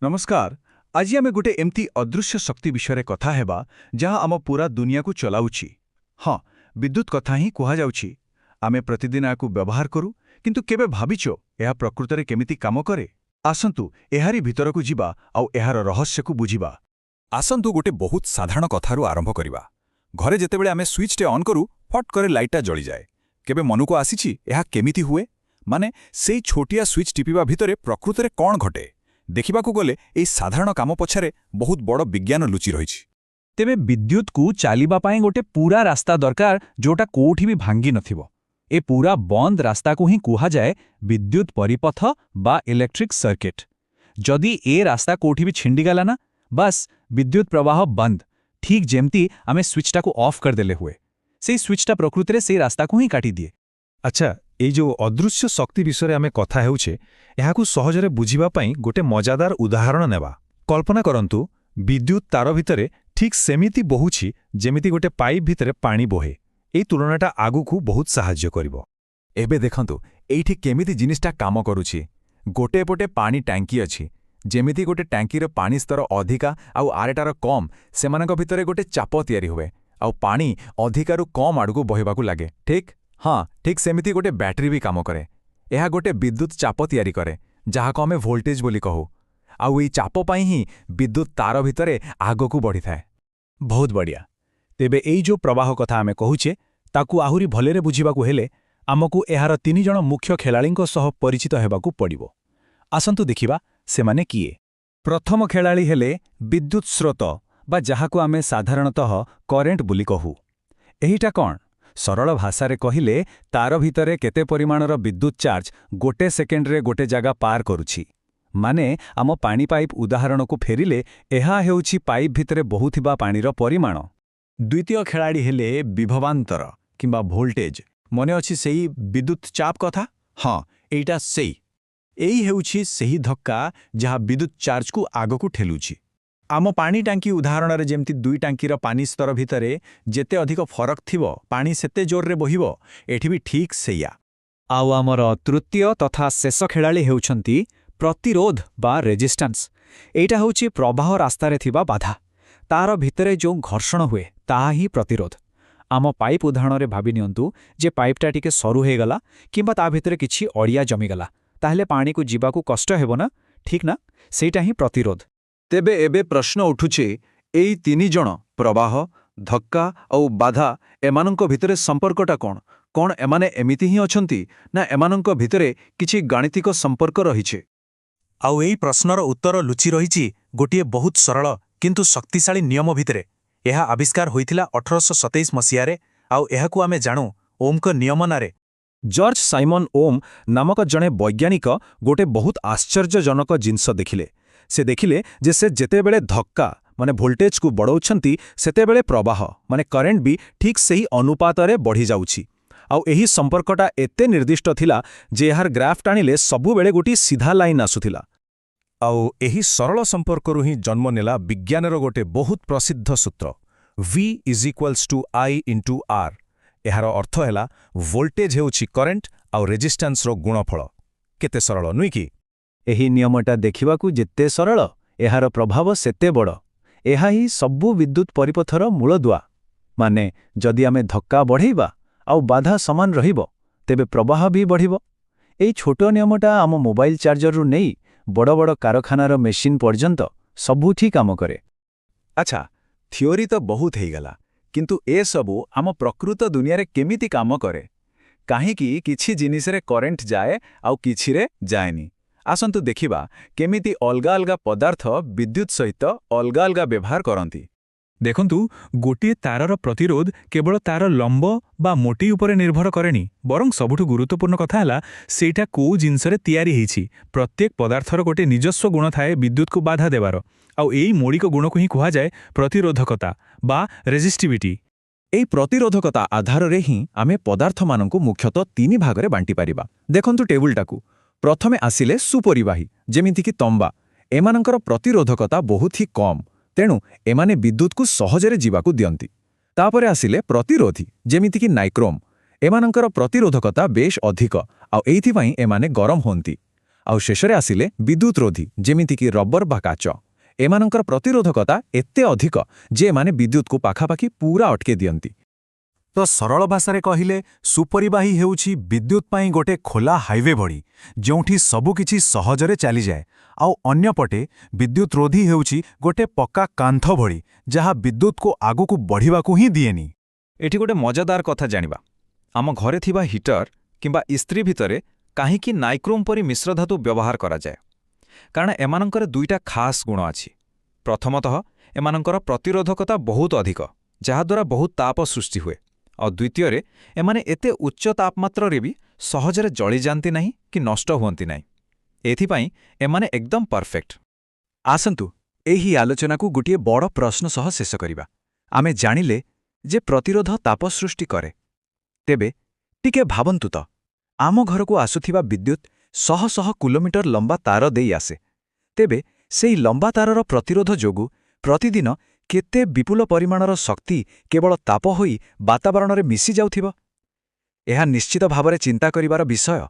नमस्कार। आज आम गोटे एमती अदृश्य शक्ति विषय कथा हेबा जहाँ आम पूरा दुनिया को चलाउछि। हाँ, विद्युत कथा ही कुहाଯାउछि। आमे प्रतिदिन याकु व्यवहार करू, किंतु केबे भाबिछो एहा प्रकृतरे केमिति काम करे? आसंतु एहारी भितरकु जिबा आउ एहार रहस्यकु बुझिबा। आसंतु गोटे बहुत साधारण कथारू आरंभ करिबा। घरे जेतेबेले आमे स्विचटे ऑन करू, फट करे लाइटटा जळि जाए। केबे मनुको आसीछि एहा केमिति हुए? माने सेई छोटिया स्विच टिपिबा भितरे प्रकृतरे कोन घटे? देखिबाकू गले एई साधारण काम पछारे बहुत बड़ विज्ञान लुचि रहिछि। तेबे विद्युत को चलिबा पाए गोटे पूरा रास्ता दरकार जोटा कोठी भी भांगी नथिबो। ए पूरा बंद रास्ता को ही कुहा जाए विद्युत परिपथ बा इलेक्ट्रिक सर्किट। जदि ए रास्ता कोठी भी छिंडी गला ना, बस विद्युत प्रवाह बंद। ठीक जेमती आमे स्विचटा को ऑफ कर देले हुए, सेई स्विचटा प्रकृतरे सेई रास्ता को ही काटी दिए। अच्छा, एई जो अदृश्य शक्ति विषय आमे कथा हेउछे, एहाकू सहजरे बुझिबा पई गोटे मजादार उदाहरण नेबा। कल्पना करंतु विद्युत तार भितरे ठीक सेमिति बहुछि जेमिति गोटे पाइप भितरे पानी बोहे। एई तुलनाटा आगुकू बहुत साहाय्य करिवो। एबे देखंतु एइठी केमिति जिनिसटा काम करूछि। गोटे पोटे पानी टैंकी अछि, जेमिति गोटे टैंकीर पानी स्तर अधिका आउ आरेटार कम, सेमानक भितरे गोटे चाप तयारी हुए आउ पानी अधिकारु कम आडुकू बहिबाकू लागे। ठीक हाँ, ठीक सेमिति गोटे बैटरी भी काम करे। एहा गोटे विद्युत चाप तयारी करे, जहाको आमे वोल्टेज बोली कहू। आउ एई चाप पाई ही विद्युत तार भितरे आगकू बढ़ी थाए। बहुत बढ़िया। तेबे एई जो प्रवाह कथा आमे कहूचे, ताकू आहुरी भलेरे बुझिबाकू हेले आमकू एहार 3 जण मुख्य खेलाळींको सह परिचित हेबाकू पड़िबो। आसंतु देखिबा सेमाने किए। प्रथम खेलाड़ी हेले विद्युत स्रोत बा जहाकू आमे साधारणतः करेंट बोली कहू। एहिटा कौन? सरल भाषारे कहिले तार भितरे केते परिमाणर विद्युत चार्ज गोटे सेकेंडरे गोटे जागा पार करुछि। माने आम पानी पाइप उदाहरण को फेरिले एहा हेउछि पाइप भितरे बहुथिबा पानीर परिमाण। द्वितीय खेलाड़ी हेले विभवांतर किंबा वोल्टेज। मने अछि सेही विद्युत चाप कथा? हाँ, एइटा सेही। एई हेउछि सेही धक्का जहा विद्युत चार्ज को आगकू ठेलुछि। आम पानी टांकी उदाहरण जेमती दुई टांकीर पानी स्तर भितरे जेते अधिक फरक थिबो पानी सेते जोर रे बहिबो, एठी भी ठीक सेया। आउ आमर तृतीय तथा शेष खेलाड़ी हेउछंती प्रतिरोध बा रेजिस्टेंस। एइटा होछि प्रवाह रास्तारे थिबा बाधा। तार भितरे जो घर्षण हुए ताहा ही प्रतिरोध। आम पाइप उदाहरण रे भाबि नियंतु जे पाइपटा टिके सरू हे गला किंबा ता भितरे किछि अड़िया जमी गला, ताहले पानी को जीवाकू कष्ट हेबो ना, ठीक ना? सेइटा ही प्रतिरोध। तेबे एबे प्रश्न उठुचे, एई 3 जण प्रवाह, धक्का और बाधा एमानंक भितरे संपर्कटा कोन? कोन एमाने एमिति ही अछंती ना एमानंक भितरे किछि गाणितिक संपर्क रहिछे? आउ एई प्रश्नर उत्तर लुचि रहिछि गोटिए बहुत सरल किंतु शक्तिशाली नियम भितरे। एहा आविष्कार होइथिला 1827 मसियारे आउ एहाकू आमे जाणु ओमक नियम नारे। जॉर्ज साइमन ओम नामक जणे वैज्ञानिक गोटे बहुत आश्चर्यजनक जिनस देखिले। से देखिले जे से जेतेबेले धक्का माने वोल्टेज को बढ़ाउछंती सेतेबेले प्रवाह माने करेंट भी ठीक सही अनुपातरे बढ़ी जाउछि। आउ एही संपर्कटा एते निर्दिष्ट थिला जे एहार ग्राफ टाणिले सबु बेले गोटी सीधा लाइन आसुथिला। आउ एही सरल संपर्करू ही जन्म नेला विज्ञानर गोटे बहुत प्रसिद्ध सूत्र V=I/R। एहार अर्थ हैला वोल्टेज हेउछि करेंट आउ रेजिस्टेंस रो गुणफल। केते सरल नुई कि? एही नियमटा देखिबाकू जेते सरल, एहार प्रभाव सेते बड़। एहा ही सबु विद्युत परिपथर मूलदुआ। माने जदि आमे धक्का बढ़ेइबा आउ बाधा समान रहिबो, तेबे प्रवाह भी बढ़िबो। एई छोटो नियमटा आम मोबाइल चार्जररू नेई बड़ बड़ कारखानार मेशिन पर्यंत सबुठी काम करे। अच्छा, थियोरी तो बहुत हेगला, किंतु ए सबु आम प्रकृत दुनिया रे केमिति काम करे? काहेकि किछि जिनिसरे करेंट जाए आउ किछिरे जाएनी। आसंतु देखिबा केमिति अलगा अलगा पदार्थ विद्युत सहित अलगा अलगा व्यवहार करंती। देखंतु गोटे तारर प्रतिरोध केवल तार लंब बा मोटी उपरे निर्भर करेनी, बरं सबुठु गुरुत्वपूर्ण कथा हला सेटा को जिनसरे तयारी हेछि। प्रत्येक पदार्थर गोटे निजस्व गुण थाए विद्युत को बाधा देवार। आउ एई मौलिक गुण को ही कुहा जाए प्रतिरोधकता बा रेजिस्टिविटी। एई प्रतिरोधकता आधार रे ही आमे पदार्थ मानकु मुख्यतः 3 भागरे बांटी पारिबा। देखंतु टेबुलटाकू प्रथमे आसिले सुपरिवाही जेमिति कि तंबा। एमानंकर प्रतिरोधकता बहुत ही कम, तेणु एमाने विद्युत को सहजरे जीवाकू दियंती। तापरे आसिले प्रतिरोधी जेमिति कि नाइक्रोम। एमानंकर प्रतिरोधकता बेश अधिक आउ एइथिपाई एमाने गरम होंती। ଆଉ ଶେଷରେ ଆସିଲେ ବିଦ୍ୟୁତ ରୋଧୀ ଯେମିତିକି ରବର ବା କାଚ। ଏମାନଙ୍କର ପ୍ରତିରୋଧକତା ଏତେ ଅଧିକ ଯେ ଏମାନେ ବିଦ୍ୟୁତକୁ ପାଖାପାଖି ପୁରା ଅଟକେଇ ଦିଅନ୍ତି। ତ ସରଳ ଭାଷାରେ କହିଲେ ସୁପରିବାହୀ ହେଉଛି ବିଦ୍ୟୁତ୍ ପାଇଁ ଗୋଟେ ଖୋଲା ହାଇୱେ ଭଳି, ଯେଉଁଠି ସବୁକିଛି ସହଜରେ ଚାଲିଯାଏ, ଆଉ ଅନ୍ୟପଟେ ବିଦ୍ୟୁତ୍ ରୋଧୀ ହେଉଛି ଗୋଟେ ପକ୍କା କାନ୍ଥ ଭଳି, ଯାହା ବିଦ୍ୟୁତ୍କୁ ଆଗକୁ ବଢ଼ିବାକୁ ହିଁ ଦିଏନି। ଏଠି ଗୋଟେ ମଜାଦାର କଥା ଜାଣିବା। ଆମ ଘରେ ଥିବା ହିଟର କିମ୍ବା ଇସ୍ତ୍ରୀ ଭିତରେ କାହିଁକି ନାଇକ୍ରୋମ୍ ପରି ମିଶ୍ରଧାତୁ ବ୍ୟବହାର କରାଯାଏ? କାରଣ ଏମାନଙ୍କର ଦୁଇଟା ଖାସ୍ ଗୁଣ ଅଛି। ପ୍ରଥମତଃ ଏମାନଙ୍କର ପ୍ରତିରୋଧକତା ବହୁତ ଅଧିକ, ଯାହାଦ୍ୱାରା ବହୁତ ତାପ ସୃଷ୍ଟି ହୁଏ। ଆଉ ଦ୍ୱିତୀୟରେ ଏମାନେ ଏତେ ଉଚ୍ଚ ତାପମାତ୍ରାରେ ବି ସହଜରେ ଜଳିଯାଆନ୍ତି ନାହିଁ କି ନଷ୍ଟ ହୁଅନ୍ତି ନାହିଁ। ଏଥିପାଇଁ ଏମାନେ ଏକଦମ ପରଫେକ୍ଟ। ଆସନ୍ତୁ ଏହି ଆଲୋଚନାକୁ ଗୋଟିଏ ବଡ଼ ପ୍ରଶ୍ନ ସହ ଶେଷ କରିବା। ଆମେ ଜାଣିଲେ ଯେ ପ୍ରତିରୋଧ ତାପ ସୃଷ୍ଟି କରେ। ତେବେ ଟିକେ ଭାବନ୍ତୁ ତ, ଆମ ଘରକୁ ଆସୁଥିବା ବିଦ୍ୟୁତ୍ ଶହ ଶହ କିଲୋମିଟର ଲମ୍ବା ତାର ଦେଇ ଆସେ। ତେବେ ସେହି ଲମ୍ବା ତାରର ପ୍ରତିରୋଧ ଯୋଗୁଁ ପ୍ରତିଦିନ କେତେ ବିପୁଳ ପରିମାଣର ଶକ୍ତି କେବଳ ତାପ ହୋଇ ବାତାବରଣରେ ମିଶି ଯାଉଥିବ? ଏହା ନିଶ୍ଚିତ ଭାବରେ ଚିନ୍ତା କରିବାର ବିଷୟ।